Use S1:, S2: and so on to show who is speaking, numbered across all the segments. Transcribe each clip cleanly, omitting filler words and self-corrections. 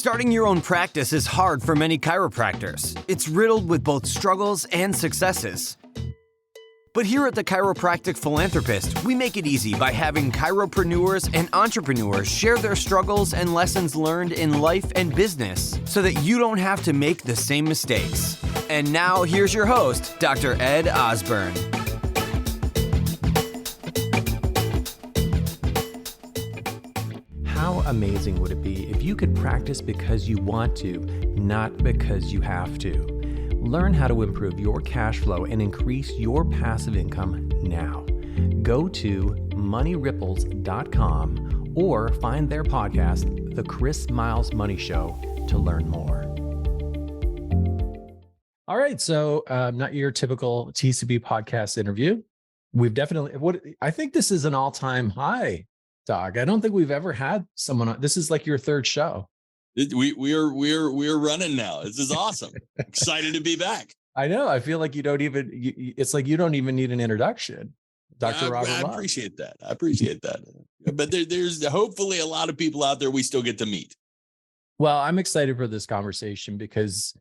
S1: Starting your own practice is hard for many chiropractors. It's riddled with both struggles and successes. But here at the Chiropractic Philanthropist, we make it easy by having chiropreneurs and entrepreneurs share their struggles and lessons learned in life and business so that you don't have to make the same mistakes. And now here's your host, Dr. Ed Osborne.
S2: How amazing would it be if you could practice because you want to, not because you have to? Learn how to improve your cash flow and increase your passive income now. Go to moneyripples.com or find their podcast, The Chris Miles Money Show, to learn more. All right, so not your typical TCB podcast interview. We've definitely, I think this is an all-time high, Doc. I don't think we've ever had someone on. This is like your third show.
S3: We're running now. This is awesome. Excited to be back.
S2: I know. I feel like it's like you don't even need an introduction. Dr. Robert Love.
S3: I appreciate that. But there's hopefully a lot of people out there we still get to meet.
S2: Well, I'm excited for this conversation because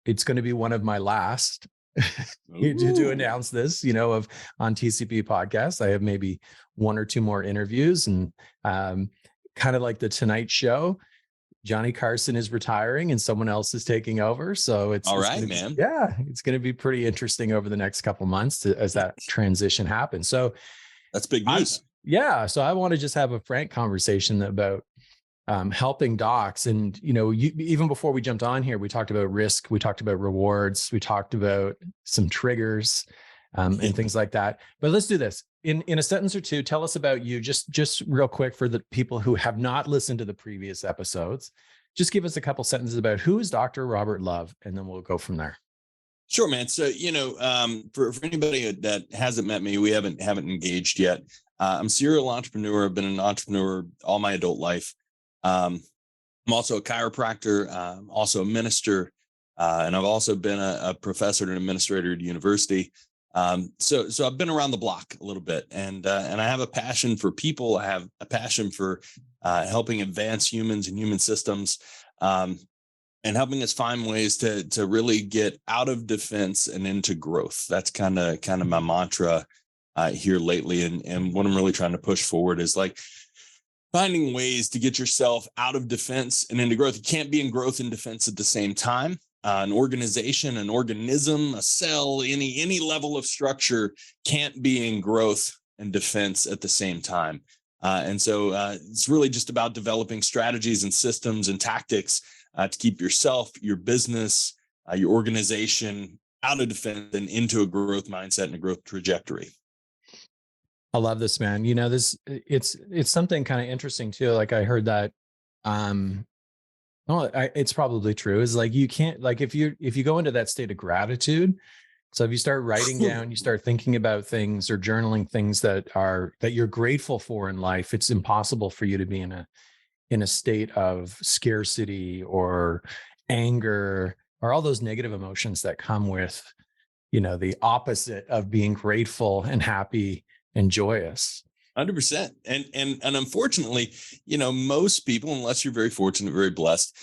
S2: it's going to be one of my last to announce this, on TCP podcast. I have maybe one or two more interviews, and kind of like the Tonight Show, Johnny Carson is retiring and someone else is taking over. So it's
S3: man.
S2: It's going to be pretty interesting over the next couple months as that transition happens. So
S3: that's big news.
S2: So I want to just have a frank conversation about helping docs. And, even before we jumped on here, we talked about risk, we talked about rewards, we talked about some triggers and things like that. But let's do this. In a sentence or two, tell us about you, just real quick for the people who have not listened to the previous episodes. Just give us a couple sentences about who is Dr. Robert Love, and then we'll go from there.
S3: Sure, man. So, for anybody that hasn't met me, we haven't engaged yet. I'm a serial entrepreneur. I've been an entrepreneur all my adult life. I'm also a chiropractor, also a minister, and I've also been a professor and administrator at university. So I've been around the block a little bit, and I have a passion for people. I have a passion for helping advance humans and human systems, and helping us find ways to really get out of defense and into growth. That's kind of my mantra here lately, and what I'm really trying to push forward is like finding ways to get yourself out of defense and into growth. You can't be in growth and defense at the same time. An organization, an organism, a cell, any level of structure can't be in growth and defense at the same time. And so it's really just about developing strategies and systems and tactics to keep yourself, your business, your organization out of defense and into a growth mindset and a growth trajectory.
S2: I love this, man. It's something kind of interesting too. Like I heard that, it's probably true. Is like, you can't, like, if you go into that state of gratitude. So if you start writing down, you start thinking about things or journaling things that you're grateful for in life, it's impossible for you to be in a state of scarcity or anger or all those negative emotions that come with, the opposite of being grateful and happy and joyous.
S3: 100%. And unfortunately, most people, unless you're very fortunate, very blessed,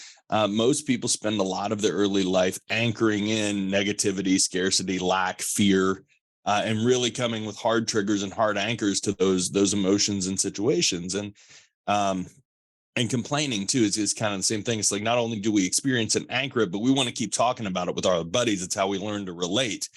S3: most people spend a lot of their early life anchoring in negativity, scarcity, lack, fear, and really coming with hard triggers and hard anchors to those emotions and situations. And complaining too is kind of the same thing. It's like, not only do we experience and anchor it, but we want to keep talking about it with our buddies. It's how we learn to relate.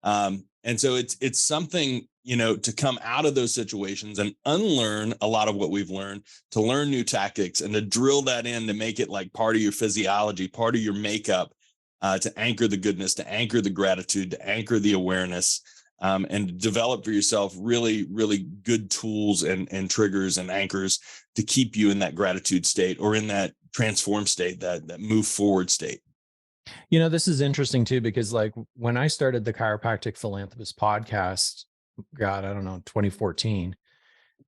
S3: And so it's something, to come out of those situations and unlearn a lot of what we've learned, to learn new tactics and to drill that in, to make it like part of your physiology, part of your makeup, to anchor the goodness, to anchor the gratitude, to anchor the awareness, and develop for yourself really, really good tools and triggers and anchors to keep you in that gratitude state or in that transform state, that move forward state.
S2: This is interesting too, because like when I started the Chiropractic Philanthropist podcast, God, I don't know, 2014.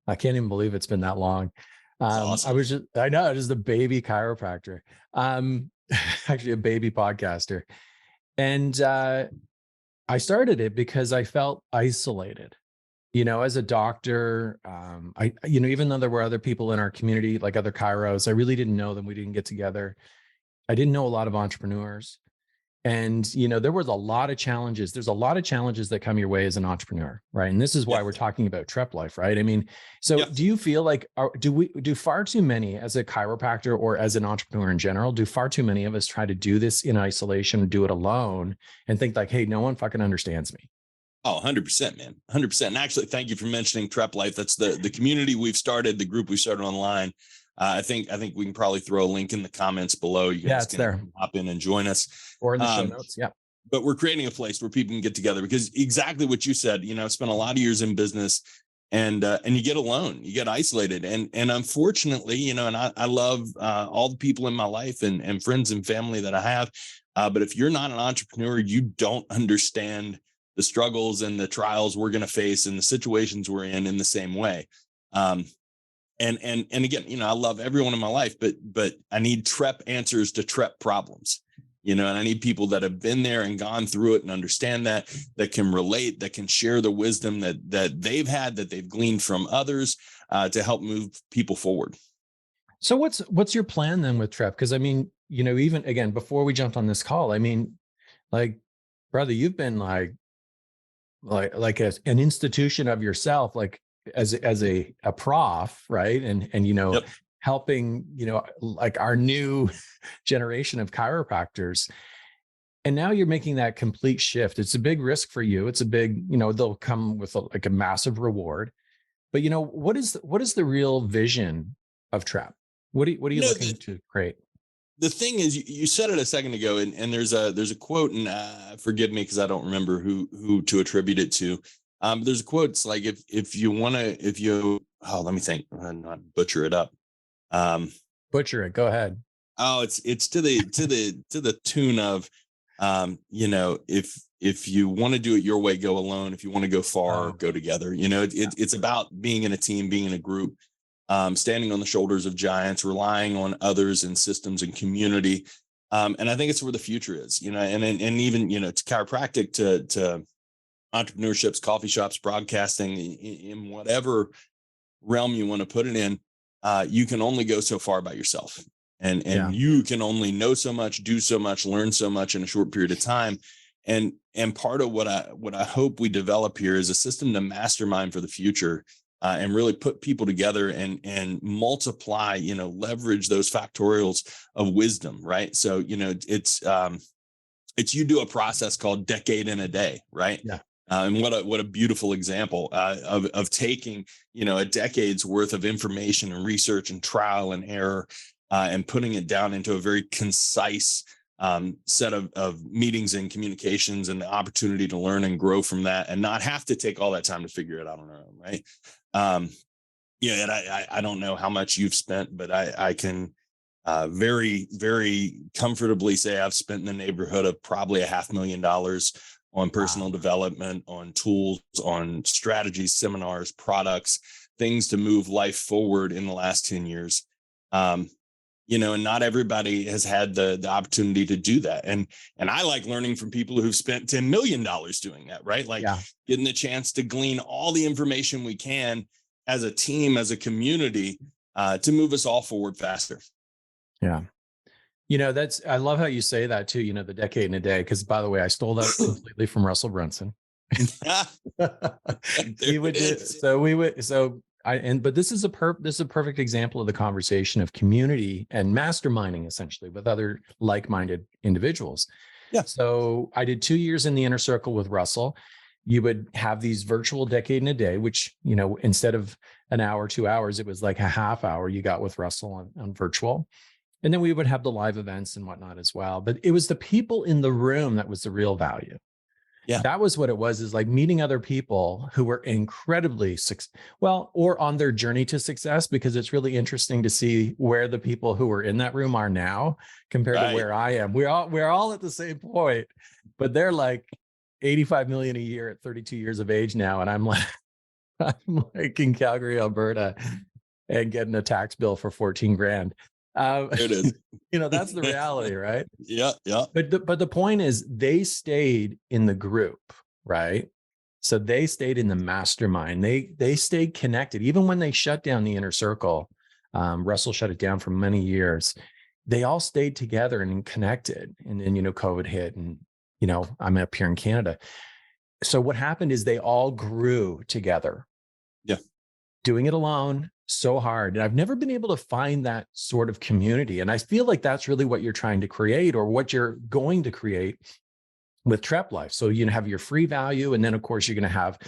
S2: I can't even believe it's been that long. Awesome. I know, just a baby chiropractor, actually a baby podcaster. And I started it because I felt isolated. As a doctor, even though there were other people in our community, like other chiros, I really didn't know them. We didn't get together. I didn't know a lot of entrepreneurs. And, there was a lot of challenges. There's a lot of challenges that come your way as an entrepreneur, right? And this is why we're talking about TREP life, right? I mean, so do you feel like, do far too many, as a chiropractor or as an entrepreneur in general, do far too many of us try to do this in isolation, do it alone, and think like, hey, no one fucking understands me?
S3: Oh, 100%, man. 100%. And actually, thank you for mentioning TREP Life. That's the community we've started, the group we started online. I think we can probably throw a link in the comments below. You guys can hop in and join us.
S2: Or in the show notes. Yeah.
S3: But we're creating a place where people can get together, because exactly what you said, I spent a lot of years in business, and you get alone, you get isolated. And unfortunately, and I love all the people in my life and friends and family that I have. But if you're not an entrepreneur, you don't understand the struggles and the trials we're going to face and the situations we're in the same way. And again, I love everyone in my life, but I need TREP answers to TREP problems, and I need people that have been there and gone through it and understand that can relate, that can share the wisdom that they've had, that they've gleaned from others, to help move people forward.
S2: So what's your plan then with TREP? Because I mean, even again, before we jumped on this call, I mean, like, brother, you've been like an institution of yourself, like as a prof, right? And helping, like our new generation of chiropractors. And now you're making that complete shift. It's a big risk for you. It's a big, they'll come with a massive reward. But what is the real vision of TREP? What are you looking to create?
S3: The thing is, you said it a second ago, and there's a quote, and forgive me because I don't remember who to attribute it to. There's a quote. It's like, let me think, not butcher it up.
S2: Butcher it. Go ahead.
S3: Oh, it's to the tune of, if you want to do it your way, go alone. If you want to go far, go together. It's about being in a team, being in a group. Standing on the shoulders of giants, relying on others and systems and community. And I think it's where the future is, and even, to chiropractic, to entrepreneurships, coffee shops, broadcasting, in whatever realm you want to put it in, you can only go so far by yourself. And you can only know so much, do so much, learn so much in a short period of time. And part of what I hope we develop here is a system to mastermind for the future. And really put people together and multiply, leverage those factorials of wisdom, right? So, it's you do a process called decade in a day, right?
S2: Yeah.
S3: And what a beautiful example of taking, a decade's worth of information and research and trial and error, and putting it down into a very concise set of meetings and communications, and the opportunity to learn and grow from that, and not have to take all that time to figure it out on our own, right? And I don't know how much you've spent, but I can very, very comfortably say I've spent in the neighborhood of probably $500,000 on personal development, on tools, on strategies, seminars, products, things to move life forward in the last 10 years. And not everybody has had the opportunity to do that. And I like learning from people who've spent $10 million doing that, right? Like getting the chance to glean all the information we can as a team, as a community, to move us all forward faster.
S2: Yeah. I love how you say that too, the decade in a day. Cause by the way, I stole that completely from Russell Brunson. But this is a perfect example of the conversation of community and masterminding, essentially, with other like-minded individuals.
S3: Yeah.
S2: So I did 2 years in the inner circle with Russell. You would have these virtual decade in a day, which, instead of an hour, 2 hours, it was like a half hour you got with Russell on virtual. And then we would have the live events and whatnot as well. But it was the people in the room that was the real value.
S3: Yeah.
S2: That was what it was, is like meeting other people who were incredibly or on their journey to success, because it's really interesting to see where the people who were in that room are now compared to where I am. We're all at the same point, but they're like 85 million a year at 32 years of age now. And I'm like in Calgary, Alberta, and getting a tax bill for 14 grand.
S3: It is.
S2: That's the reality, right?
S3: Yeah.
S2: But the point is, they stayed in the group, right? So they stayed in the mastermind. They stayed connected. Even when they shut down the inner circle, Russell shut it down for many years. They all stayed together and connected. And then, COVID hit, and, I'm up here in Canada. So what happened is they all grew together.
S3: Yeah.
S2: Doing it alone, so hard. And I've never been able to find that sort of community. And I feel like that's really what you're trying to create, or what you're going to create with TREP Life. So you have your free value. And then of course, you're going to have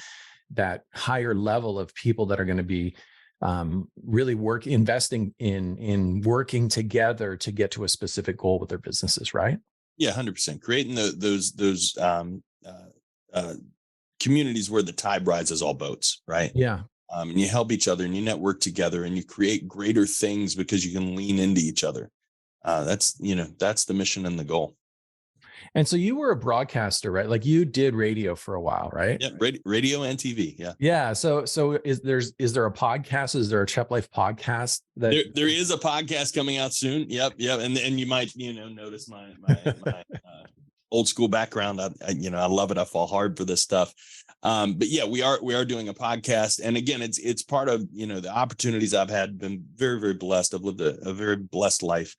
S2: that higher level of people that are going to be really investing in working together to get to a specific goal with their businesses, right?
S3: Yeah, 100%. Creating those communities where the tide rises all boats, right?
S2: Yeah.
S3: And you help each other and you network together and you create greater things because you can lean into each other. That's the mission and the goal.
S2: And so you were a broadcaster, right? Like you did radio for a while, right?
S3: Yeah, radio and TV. Yeah.
S2: Yeah. So is there a podcast? Is there a TREP Life podcast that
S3: there is a podcast coming out soon? Yep. And you might notice my old school background. I love it. I fall hard for this stuff. But yeah, we are doing a podcast, and again, it's part of the opportunities I've had. Been very, very blessed. I've lived a very blessed life.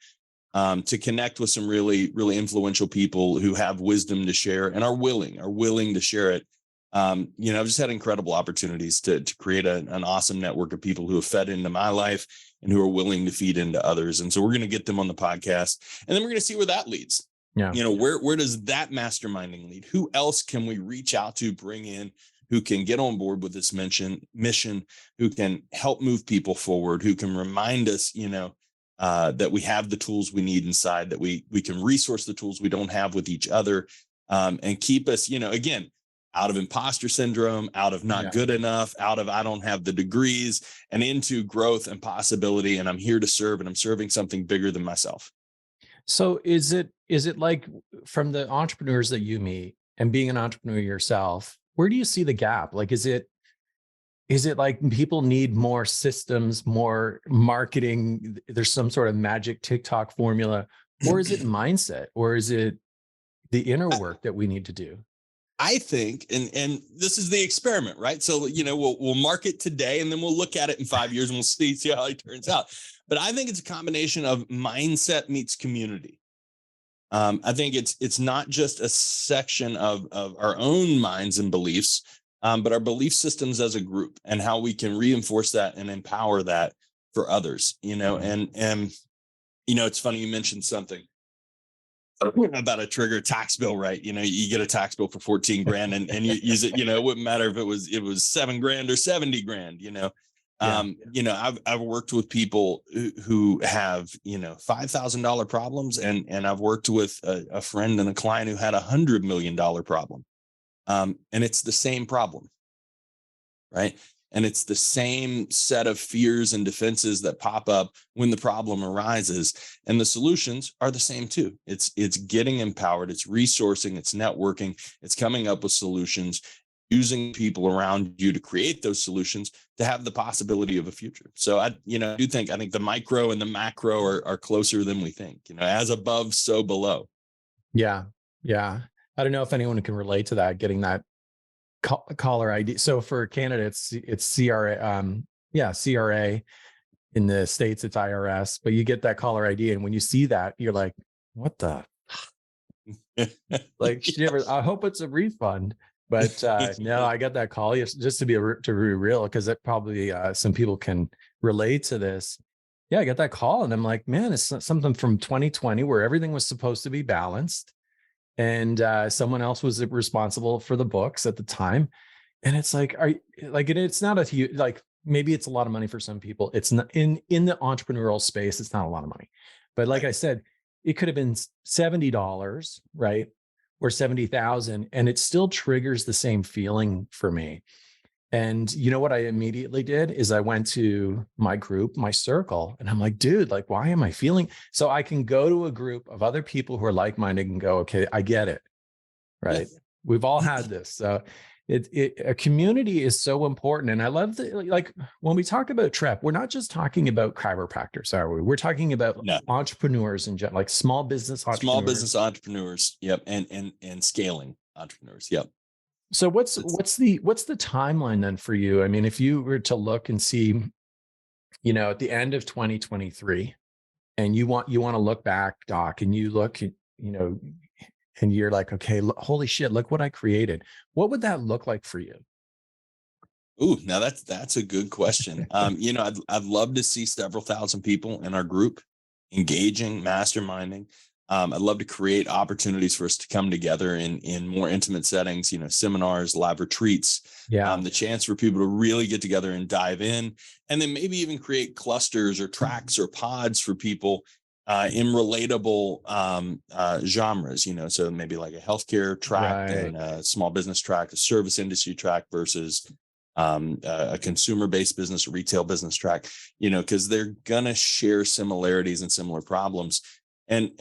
S3: To connect with some really, really influential people who have wisdom to share and are willing to share it. I've just had incredible opportunities to create an awesome network of people who have fed into my life and who are willing to feed into others. And so we're going to get them on the podcast, and then we're going to see where that leads.
S2: Yeah.
S3: Where does that masterminding lead? Who else can we reach out to, bring in, who can get on board with this mission, who can help move people forward, who can remind us, that we have the tools we need inside, that we can resource the tools we don't have with each other, and keep us, again, out of imposter syndrome, out of not good enough, out of I don't have the degrees, and into growth and possibility. And I'm here to serve, and I'm serving something bigger than myself.
S2: So is it like, from the entrepreneurs that you meet and being an entrepreneur yourself, where do you see the gap? Like, is it like people need more systems, more marketing? There's some sort of magic TikTok formula, or is it mindset, or is it the inner work that we need to do?
S3: I think, and this is the experiment, right? So, we'll market today, and then we'll look at it in 5 years and we'll see how it turns out. But I think it's a combination of mindset meets community. I think it's not just a section of our own minds and beliefs, but our belief systems as a group, and how we can reinforce that and empower that for others, and it's funny you mentioned something about a trigger tax bill, right? You get a tax bill for 14 grand and you use it, it wouldn't matter if it was $7 grand or 70 grand, I've worked with people who have, $5,000 problems, and I've worked with a friend and a client who had $100 million problem. And it's the same problem, right? And it's the same set of fears and defenses that pop up when the problem arises. And the solutions are the same too. It's getting empowered, it's resourcing, it's networking, it's coming up with solutions, using people around you to create those solutions to have the possibility of a future. So I think the micro and the macro are closer than we think, as above, so below.
S2: Yeah. Yeah. I don't know if anyone can relate to that, getting that caller ID. So for Canada, it's CRA. CRA. In the States, it's IRS, but you get that caller ID. And when you see that, you're like, what the, like, I hope it's a refund. But no, I got that call just to be real, because it probably some people can relate to this. Yeah, I got that call, and I'm like, man, it's something from 2020 where everything was supposed to be balanced, and someone else was responsible for the books at the time. And it's like, it's not a huge, like, maybe it's a lot of money for some people. It's not in the entrepreneurial space. It's not a lot of money, but like I said, it could have been $70, right? Or 70,000, and it still triggers the same feeling for me. And you know what I immediately did is I went to my group, my circle, and I'm like, dude, like, why am I feeling? So I can go to a group of other people who are like-minded and go, okay, I get it. Right. Yeah. We've all had this. So a community is so important. And I love that, like, when we talk about TREP, we're not just talking about chiropractors, are we? We're talking about entrepreneurs in general, like small business entrepreneurs.
S3: Small business entrepreneurs. Yep. And scaling entrepreneurs. Yep.
S2: So what's the timeline then for you? I mean, if you were to look and see, at the end of 2023, and you want to look back, Doc, and you look at, and you're like, okay, holy shit, look what I created. What would that look like for you?
S3: Ooh, now that's a good question. I'd love to see several thousand people in our group engaging, masterminding. I'd love to create opportunities for us to come together in more intimate settings, seminars, live retreats,
S2: Yeah.
S3: the chance for people to really get together and dive in, and then maybe even create clusters or tracks or pods for people in relatable genres, so maybe like a healthcare track and a small business track, a service industry track versus a consumer-based business, a retail business track, because they're gonna share similarities and similar problems. And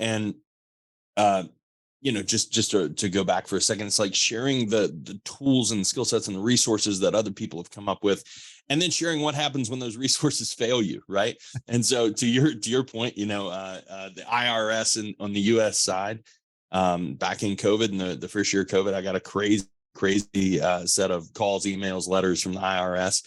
S3: just to go back for a second, it's like sharing the tools and skill sets and the resources that other people have come up with, and then sharing what happens when those resources fail you, right? And so to your point, the IRS on the US side, back in COVID, in the first year of COVID, I got a crazy set of calls, emails, letters from the IRS,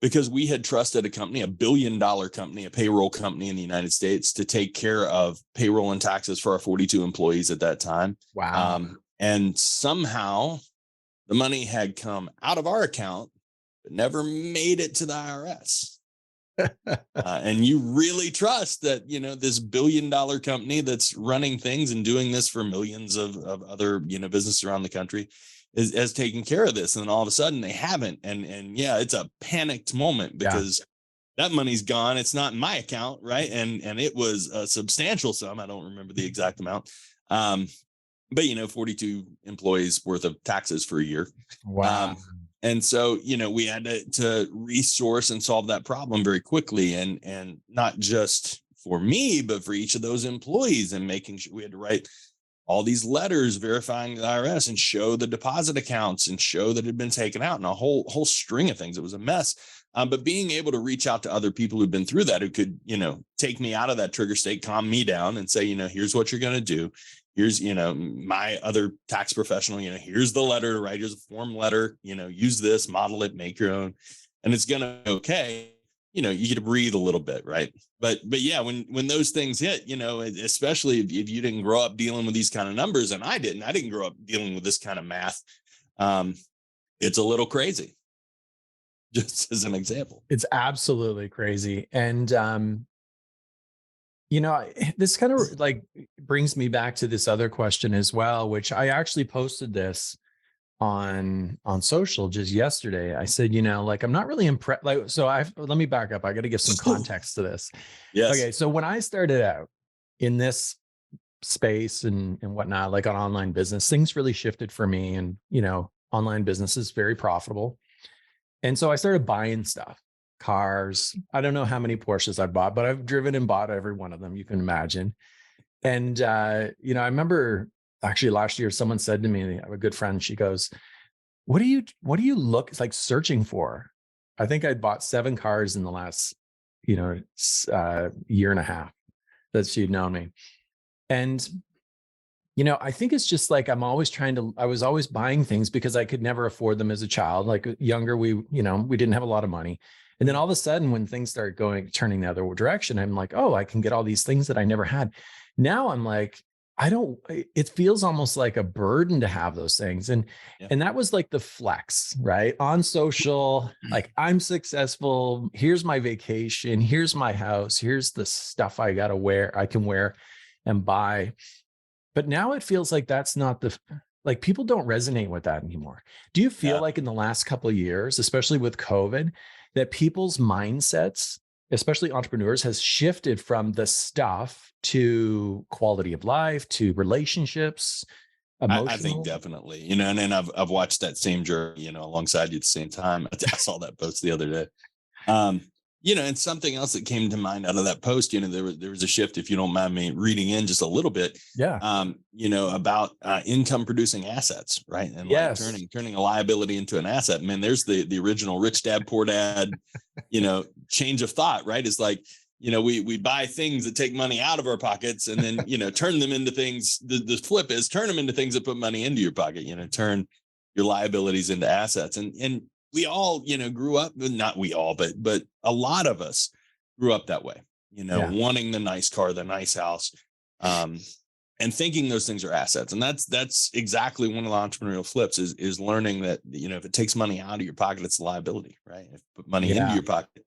S3: because we had trusted a company, $1 billion company, a payroll company in the United States, to take care of payroll and taxes for our 42 employees at that time.
S2: Wow.
S3: And somehow the money had come out of our account, but never made it to the IRS. And you really trust that, this $1 billion company that's running things and doing this for millions of other, businesses around the country has taken care of this. And then all of a sudden they haven't. And yeah, it's a panicked moment because that money's gone. It's not in my account. Right. And it was a substantial sum. I don't remember the exact amount. But 42 employees worth of taxes for a year.
S2: Wow.
S3: And so, we had to resource and solve that problem very quickly, and not just for me, but for each of those employees, and making sure we had to write all these letters verifying the IRS and show the deposit accounts and show that it had been taken out, and a whole string of things. It was a mess. But being able to reach out to other people who've been through that, who could, take me out of that trigger state, calm me down, and say, here's what you're going to do. Here's, my other tax professional, here's the letter to write, here's a form letter, use this, model it, make your own, and it's going to be okay. You get to breathe a little bit. Right. But yeah, when those things hit, especially if you didn't grow up dealing with these kind of numbers, and I didn't grow up dealing with this kind of math. It's a little crazy, just as an example.
S2: It's absolutely crazy. And, this kind of like brings me back to this other question as well, which I actually posted this on social just yesterday. I said, I'm not really impressed. Let me back up. I got to give some context to this.
S3: Yes.
S2: Okay. So when I started out in this space and whatnot, like on online business, things really shifted for me. And, online business is very profitable. And so I started buying stuff. Cars. I don't know how many Porsches I bought, but I've driven and bought every one of them you can imagine. And, I remember actually last year, someone said to me, I have a good friend, she goes, what do you look like searching for? I think I'd bought 7 cars in the last, year and a half that she'd known me. And, I think it's just like, I was always buying things because I could never afford them as a child. Like younger, we didn't have a lot of money. And then all of a sudden, when things start turning the other direction, I'm like, oh, I can get all these things that I never had. Now I'm like, it feels almost like a burden to have those things. And that was like the flex, right? On social, like I'm successful. Here's my vacation. Here's my house. Here's the stuff I can wear and buy. But now it feels like that's not like people don't resonate with that anymore. Do you feel like in the last couple of years, especially with COVID, that people's mindsets, especially entrepreneurs, has shifted from the stuff to quality of life, to relationships, emotional?
S3: I think definitely, and then I've watched that same journey, alongside you at the same time. I saw that post the other day. And something else that came to mind out of that post, there was a shift, if you don't mind me reading in just a little bit, about income producing assets, right? And like turning a liability into an asset. Man, there's the original Rich Dad, Poor Dad, change of thought, right? It's like, we buy things that take money out of our pockets and then, turn them into things. The flip is turn them into things that put money into your pocket, turn your liabilities into assets. And we all, grew up, not we all, but a lot of us grew up that way, wanting the nice car, the nice house, and thinking those things are assets. And that's exactly one of the entrepreneurial flips is learning that, if it takes money out of your pocket, it's a liability, right? If you put money into your pocket,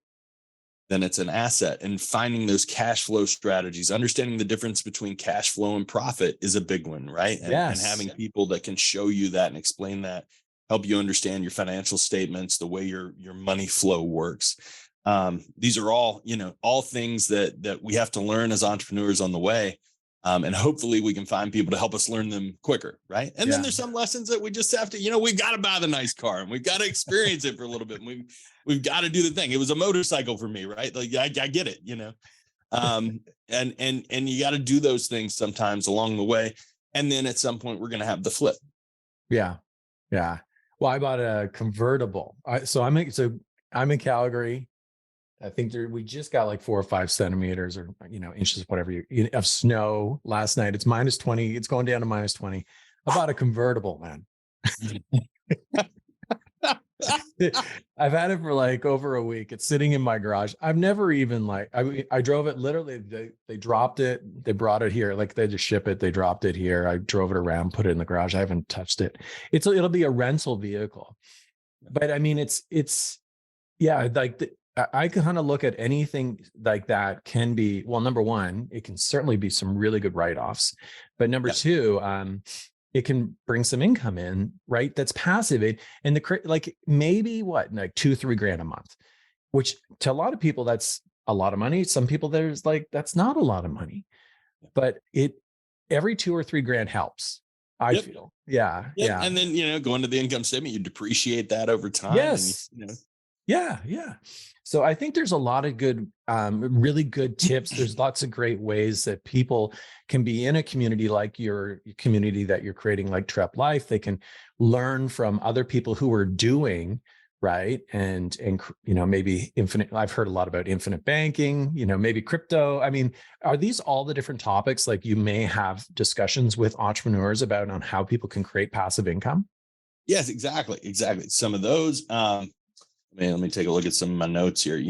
S3: then it's an asset. And finding those cash flow strategies, understanding the difference between cash flow and profit is a big one, right? And having people that can show you that and explain that, help you understand your financial statements, the way your money flow works. These are all, all things that we have to learn as entrepreneurs on the way. And hopefully we can find people to help us learn them quicker, right? And then there's some lessons that we just have to, we've got to buy the nice car and we've got to experience it for a little bit. And we've got to do the thing. It was a motorcycle for me, right? Like I get it, and you got to do those things sometimes along the way. And then at some point we're going to have the flip.
S2: Yeah. Yeah. Well, I bought a convertible. So I'm in Calgary. I think we just got like 4 or 5 centimeters or, inches, whatever of snow last night. It's -20. It's going down to -20. I bought a convertible, man. I've had it for like over a week. It's sitting in my garage. I've never even I drove it literally. They dropped it. They brought it here. Like they just ship it. They dropped it here. I drove it around, put it in the garage. I haven't touched it. It'll be a rental vehicle, but I mean, I kind of look at anything like that can be, well, number one, it can certainly be some really good write-offs, but number two, it can bring some income in, right? That's passive. And maybe like $2-3 grand a month, which to a lot of people, that's a lot of money. Some people that's not a lot of money, but every 2 or 3 grand helps. I feel. Yeah.
S3: And then, going to the income statement, you depreciate that over time.
S2: Yes. Yeah. So I think there's a lot of good, really good tips. There's lots of great ways that people can be in a community like your community that you're creating, like TREP Life. They can learn from other people who are doing right. And maybe I've heard a lot about infinite banking, maybe crypto. I mean, are these all the different topics like you may have discussions with entrepreneurs about on how people can create passive income?
S3: Yes, exactly. Some of those, let me take a look at some of my notes here.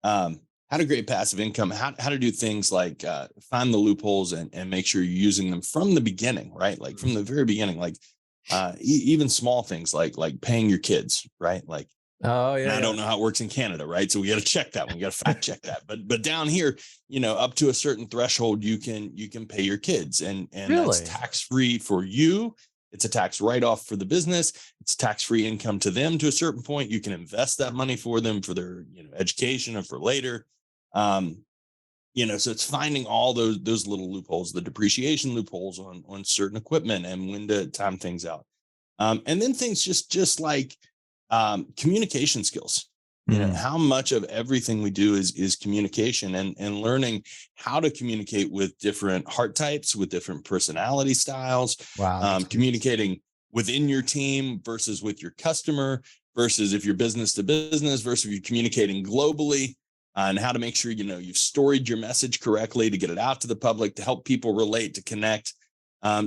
S3: How to create passive income, how to do things like find the loopholes and make sure you're using them from the beginning, right? Like from the very beginning, like even small things like paying your kids, right? Like, I don't know how it works in Canada, right? So we got to check that one. We got to fact check that. But down here, up to a certain threshold, you can pay your kids, and
S2: really?
S3: That's tax free for you. It's a tax write-off for the business. It's tax-free income to them to a certain point. You can invest that money for them for their education or for later. So it's finding all those little loopholes, the depreciation loopholes on certain equipment and when to time things out. And then things just like communication skills. How much of everything we do is communication and learning how to communicate with different heart types, with different personality styles.
S2: Wow.
S3: Communicating within your team versus with your customer versus if you're business to business versus if you're communicating globally, and how to make sure, you've storied your message correctly to get it out to the public, to help people relate, to connect.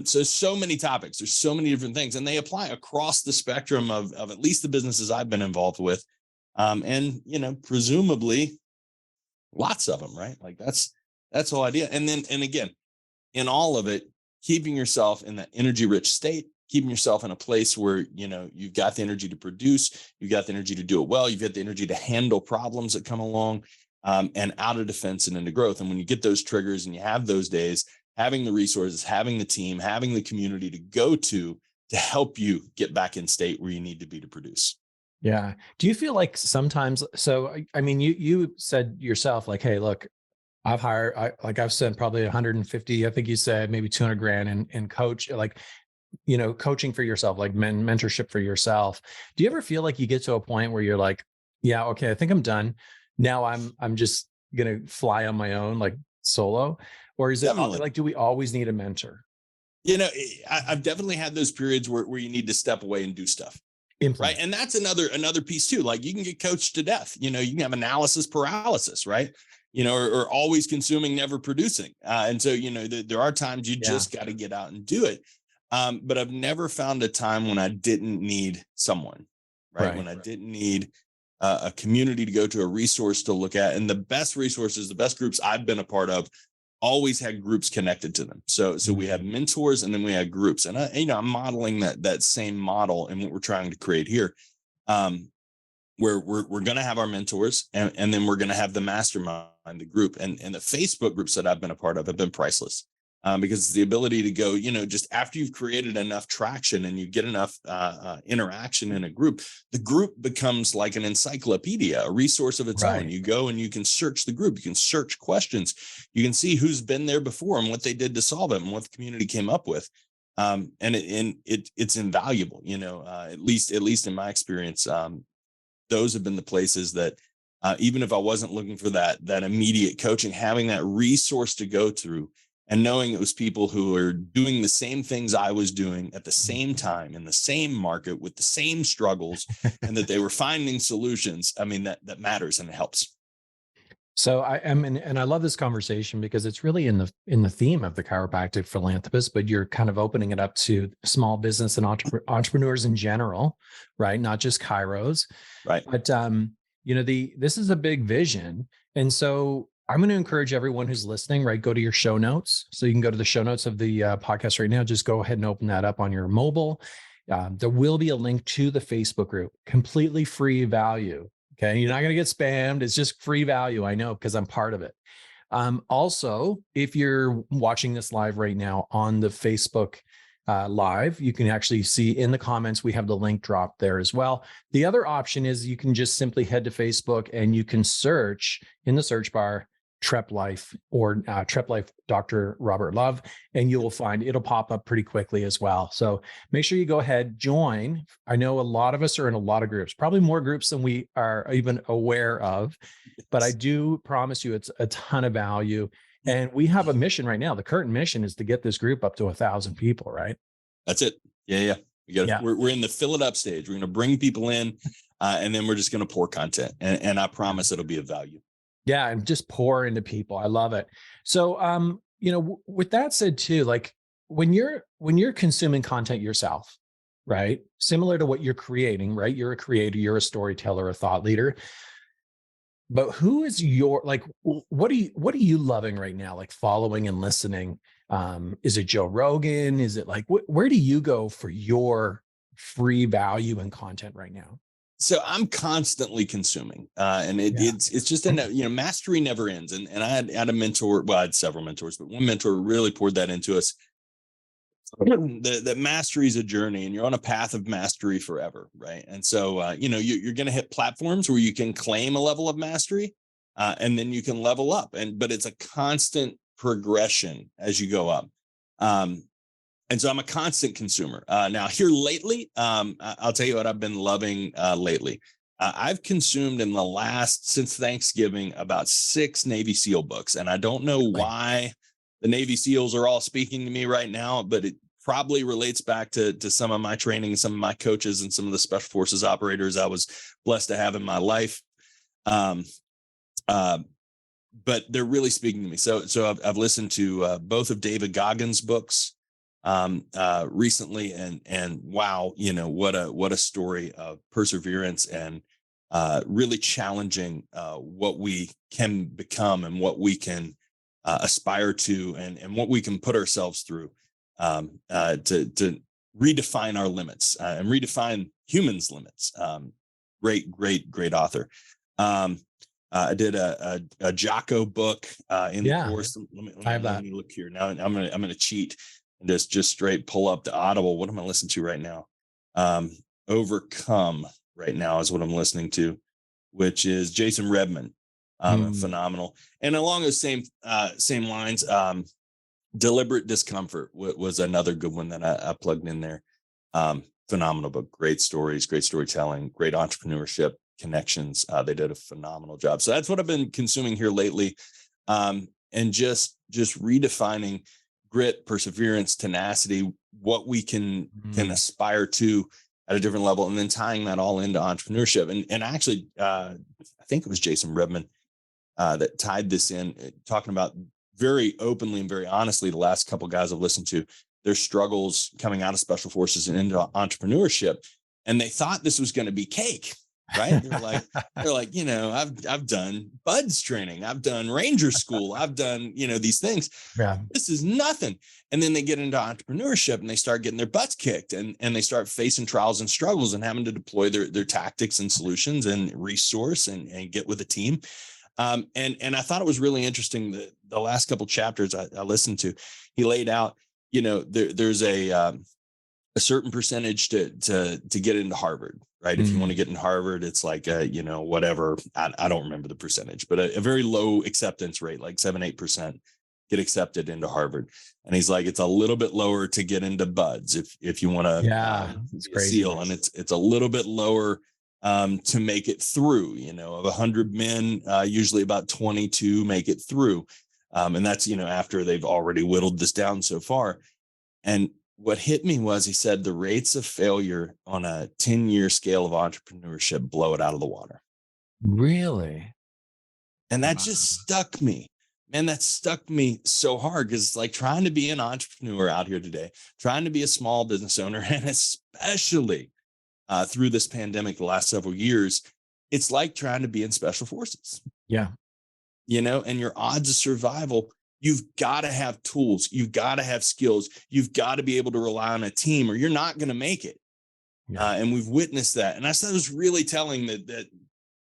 S3: So many topics, there's so many different things, and they apply across the spectrum of at least the businesses I've been involved with. And presumably lots of them, right? Like that's the whole idea. And again, in all of it, keeping yourself in that energy rich state, keeping yourself in a place where, you've got the energy to produce, you've got the energy to do it well, you've got the energy to handle problems that come along, and out of defense and into growth. And when you get those triggers and you have those days, having the resources, having the team, having the community to go to help you get back in state where you need to be to produce.
S2: Yeah. Do you feel like sometimes, so, I mean, you said yourself, like, hey, look, I've spent probably 150, I think you said maybe 200 grand in coach, like, coaching for yourself, like mentorship for yourself. Do you ever feel like you get to a point where you're like, yeah, okay, I think I'm done. Now I'm just going to fly on my own, like solo, or is it like, do we always need a mentor?
S3: I've definitely had those periods where you need to step away and do stuff. Right. And that's another piece too. Like you can get coached to death, you can have analysis paralysis, right? Or always consuming, never producing. And so, there are times you just got to get out and do it. But I've never found a time when I didn't need someone, right? When I didn't need a community to go to, a resource to look at. And the best resources, the best groups I've been a part of, always had groups connected to them. So we had mentors, and then we had groups. And I'm modeling that same model in what we're trying to create here. Where we're going to have our mentors, and then we're going to have the mastermind, the group, and the Facebook groups that I've been a part of have been priceless, because it's the ability to go, just after you've created enough traction and you get enough interaction in a group, the group becomes like an encyclopedia, a resource of its own. You go and you can search the group, you can search questions, you can see who's been there before and what they did to solve it and what the community came up with. And it's invaluable, at least in my experience. Those have been the places that, even if I wasn't looking for that immediate coaching, having that resource to go through and knowing it was people who are doing the same things I was doing at the same time in the same market with the same struggles, and that they were finding solutions. I mean, that matters and it helps.
S2: So I am, and I love this conversation because it's really in the theme of the chiropractic philanthropist, but you're kind of opening it up to small business and entrepreneurs in general, right? Not just chiros,
S3: right?
S2: But this is a big vision, and so I'm going to encourage everyone who's listening, right? Go to your show notes. So you can go to the show notes of the podcast right now. Just go ahead and open that up on your mobile. There will be a link to the Facebook group, completely free value. Okay. You're not going to get spammed. It's just free value. I know, because I'm part of it. Also, if you're watching this live right now on the Facebook live, you can actually see in the comments, we have the link dropped there as well. The other option is you can just simply head to Facebook and you can search in the search bar TREP Life or TREP Life Dr. Robert Love, and you will find it'll pop up pretty quickly as well. So make sure you go ahead, join. I know a lot of us are in a lot of groups, probably more groups than we are even aware of, but I do promise you it's a ton of value. And we have a mission right now. The current mission is to get this group up to 1,000 people, right?
S3: That's it. Yeah. We're in the fill it up stage. We're going to bring people in, and then we're just going to pour content, and I promise it'll be of value.
S2: Yeah, and just pour into people. I love it. So, with that said too, like when you're consuming content yourself, right? Similar to what you're creating, right? You're a creator, you're a storyteller, a thought leader. But who is what are you loving right now? Like following and listening? Is it Joe Rogan? Is it like, where do you go for your free value and content right now?
S3: So I'm constantly consuming, and it's just mastery never ends. And I had a mentor. Well, I had several mentors, but one mentor really poured that into us. That mastery is a journey, and you're on a path of mastery forever, right? And so you're going to hit platforms where you can claim a level of mastery, and then you can level up. But it's a constant progression as you go up. And so I'm a constant consumer. Now here lately, I'll tell you what I've been loving lately. I've consumed since Thanksgiving, about 6 Navy SEAL books. And I don't know why the Navy SEALs are all speaking to me right now, but it probably relates back to some of my training, some of my coaches, and some of the Special Forces operators I was blessed to have in my life. But they're really speaking to me. So I've listened to both of David Goggins' books recently, and wow, what a story of perseverance and really challenging what we can become and what we can aspire to, and what we can put ourselves through to redefine our limits and redefine humans' limits. Great author. I did a Jocko book in the course. Let me look here now. I'm gonna cheat and just straight pull up the Audible. What am I listening to right now? Overcome right now is what I'm listening to, which is Jason Redman. Phenomenal. And along those same lines, Deliberate Discomfort was another good one that I plugged in there. Phenomenal book, great stories, great storytelling, great entrepreneurship connections. They did a phenomenal job. So that's what I've been consuming here lately. And just redefining grit, perseverance, tenacity, what we can aspire to at a different level, and then tying that all into entrepreneurship. And actually, I think it was Jason Redman that tied this in, talking about very openly and very honestly, the last couple of guys I've listened to, their struggles coming out of special forces and into entrepreneurship. And they thought this was going to be cake, right? They're like, you know, I've done BUDS training. I've done Ranger School. I've done, you know, these things.
S2: Yeah.
S3: This is nothing. And then they get into entrepreneurship and they start getting their butts kicked and they start facing trials and struggles and having to deploy their tactics and solutions and resource and get with a team. And I thought it was really interesting that the last couple of chapters I listened to, he laid out, you know, there's a certain percentage to get into Harvard, right? Mm-hmm. If you want to get in Harvard, it's like, you know, whatever, I don't remember the percentage, but a very low acceptance rate, like 7-8% get accepted into Harvard. And he's like, it's a little bit lower to get into BUDS if you want to
S2: it's crazy.
S3: SEAL, and it's a little bit lower to make it through. You know, of 100 men, usually about 22 make it through. And that's, you know, after they've already whittled this down so far. And what hit me was, he said the rates of failure on a 10-year scale of entrepreneurship blow it out of the water.
S2: Really?
S3: And that just stuck me. Man, that stuck me so hard, because it's like trying to be an entrepreneur out here today, trying to be a small business owner, and especially through this pandemic the last several years, it's like trying to be in special forces.
S2: Yeah.
S3: You know, and your odds of survival, you've got to have tools. You've got to have skills. You've got to be able to rely on a team, or you're not going to make it. Yeah. And we've witnessed that. And I thought it was really telling that,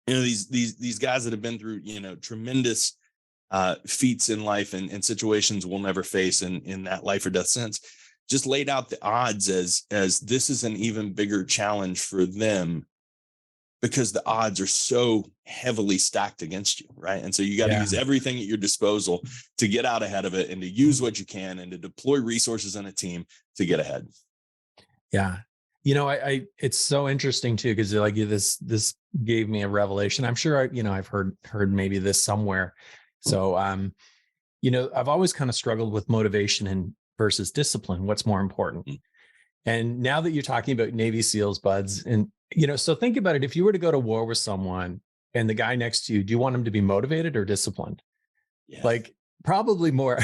S3: you know, these guys that have been through, you know, tremendous feats in life and situations we'll never face in that life or death sense, just laid out the odds as this is an even bigger challenge for them, because the odds are so heavily stacked against you, right? And so you got to use everything at your disposal to get out ahead of it, and to use what you can, and to deploy resources in a team to get ahead.
S2: Yeah. You know, I it's so interesting too, because like this gave me a revelation. I'm sure I've heard maybe this somewhere. So, you know, I've always kind of struggled with motivation and versus discipline. What's more important? And now that you're talking about Navy SEALs, BUDS, and, you know, so think about it. If you were to go to war with someone and the guy next to you, do you want him to be motivated or disciplined? Yeah. Like probably more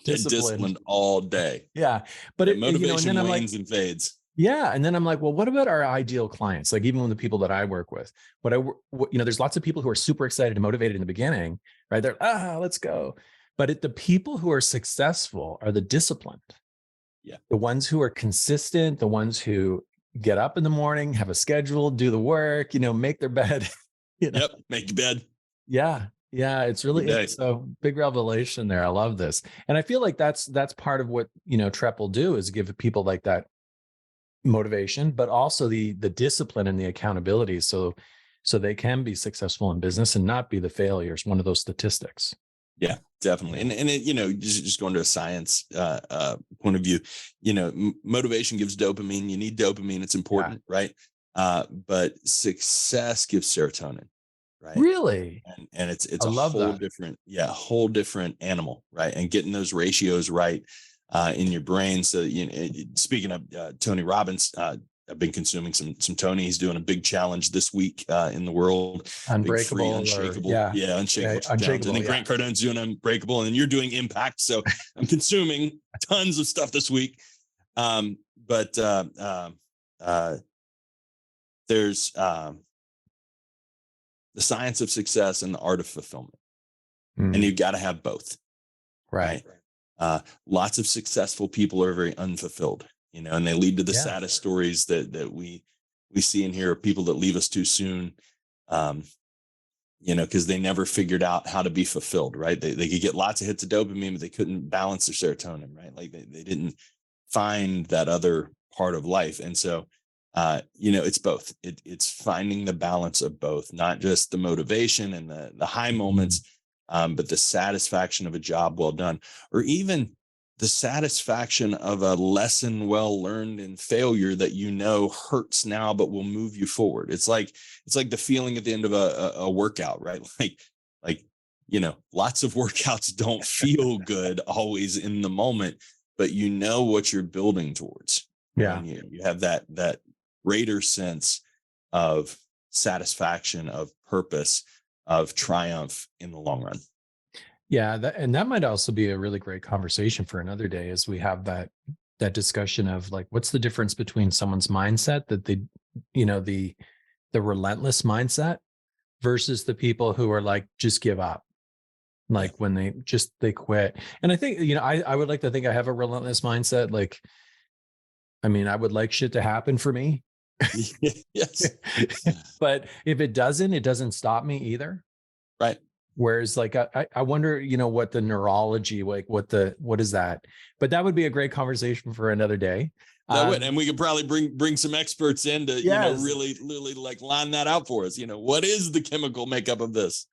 S3: disciplined all day.
S2: Yeah. But
S3: motivation wanes and fades.
S2: Yeah. And then I'm like, well, what about our ideal clients? Like even with the people that I work with, there's lots of people who are super excited and motivated in the beginning, right? They're, let's go. But the people who are successful are the disciplined. Yeah. The ones who are consistent, the ones who get up in the morning, have a schedule, do the work, you know, make their bed. You know?
S3: Yep. Make your bed.
S2: Yeah. Yeah. It's a big revelation there. I love this. And I feel like that's part of what, you know, TREP will do, is give people like that motivation, but also the discipline and the accountability. So they can be successful in business and not be the failures. One of those statistics.
S3: Yeah, definitely. And it, you know, just going to a science point of view, you know, motivation gives dopamine. You need dopamine. It's important, right? But success gives serotonin, right?
S2: Really?
S3: And it's a whole different animal, right? And getting those ratios right in your brain. So, you know, speaking of Tony Robbins, I've been consuming some Tony. He's doing a big challenge this week in the world.
S2: Unbreakable.
S3: Unshakable. Unshakable.
S2: Unshakable.
S3: And then Grant Cardone's doing Unbreakable, and then you're doing Impact. So I'm consuming tons of stuff this week. But there's the science of success and the art of fulfillment. And you've got to have both.
S2: Right.
S3: Lots of successful people are very unfulfilled. You know, and they lead to the saddest stories that we see in here, people that leave us too soon, you know, because they never figured out how to be fulfilled, right? They could get lots of hits of dopamine, but they couldn't balance their serotonin, right? Like they didn't find that other part of life. And so, you know, it's both. It's finding the balance of both, not just the motivation and the high moments, but the satisfaction of a job well done, or even the satisfaction of a lesson well learned in failure that, you know, hurts now, but will move you forward. It's like the feeling at the end of a workout, right? Like, you know, lots of workouts don't feel good always in the moment, but you know what you're building towards.
S2: Yeah.
S3: And you have that greater sense of satisfaction, of purpose, of triumph in the long run.
S2: Yeah, and that might also be a really great conversation for another day, as we have that discussion of like, what's the difference between someone's mindset that they, the relentless mindset versus the people who are like, just give up. Like when they quit. And I think, I would like to think I have a relentless mindset. Like, I mean, I would like shit to happen for me.
S3: Yes.
S2: But if it doesn't stop me either.
S3: Right.
S2: Whereas like, I wonder, what the neurology, like what is that? But that would be a great conversation for another day.
S3: That would, and we could probably bring some experts in to,
S2: yes.
S3: really like line that out for us. What is the chemical makeup of this?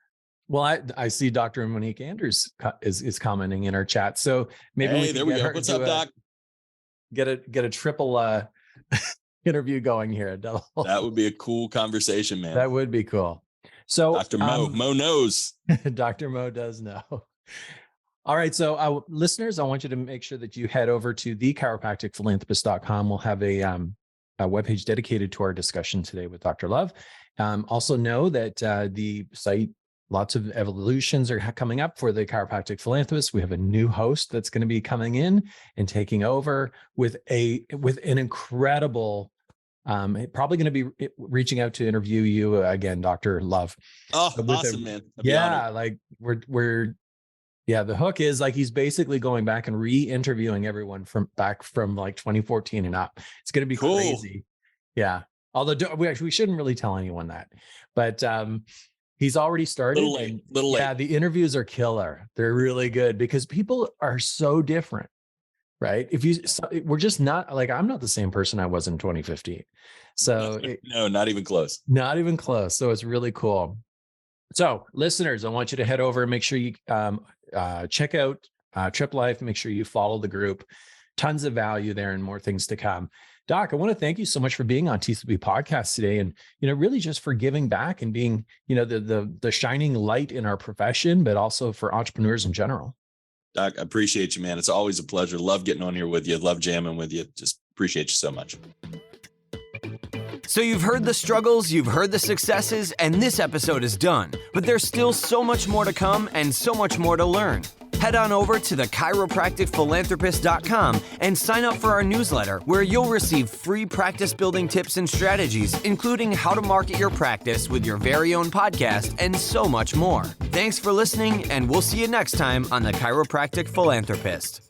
S2: Well, I see Dr. Monique Anders is commenting in our chat. So maybe we
S3: there we go. What's up, Doc?
S2: Get a triple interview going here.
S3: That would be a cool conversation, man.
S2: That would be cool. So
S3: Dr. Mo knows.
S2: Dr. Mo does know. All right. So listeners, I want you to make sure that you head over to thechiropracticphilanthropist.com. We'll have a webpage dedicated to our discussion today with Dr. Love. Also know that the site, lots of evolutions are coming up for the Chiropractic Philanthropist. We have a new host that's going to be coming in and taking over with an incredible, probably going to be reaching out to interview you again, Dr. Love.
S3: Oh, awesome, man.
S2: Yeah, like the hook is like he's basically going back and re-interviewing everyone from like 2014 and up. It's going to be cool. Crazy. Yeah. Although we shouldn't really tell anyone that, but he's already started.
S3: Little late.
S2: Yeah, the interviews are killer. They're really good because people are so different, right? We're just not like, I'm not the same person I was in 2015. So
S3: no, not even close.
S2: Not even close. So it's really cool. So listeners, I want you to head over and make sure you check out TREP Life. Make sure you follow the group. Tons of value there and more things to come. Doc, I want to thank you so much for being on T3 Podcast today, and really just for giving back and being the shining light in our profession, but also for entrepreneurs in general.
S3: Doc, I appreciate you, man. It's always a pleasure. Love getting on here with you. Love jamming with you. Just appreciate you so much.
S1: So you've heard the struggles, you've heard the successes, and this episode is done. But there's still so much more to come and so much more to learn. Head on over to thechiropracticphilanthropist.com and sign up for our newsletter, where you'll receive free practice building tips and strategies, including how to market your practice with your very own podcast and so much more. Thanks for listening, and we'll see you next time on The Chiropractic Philanthropist.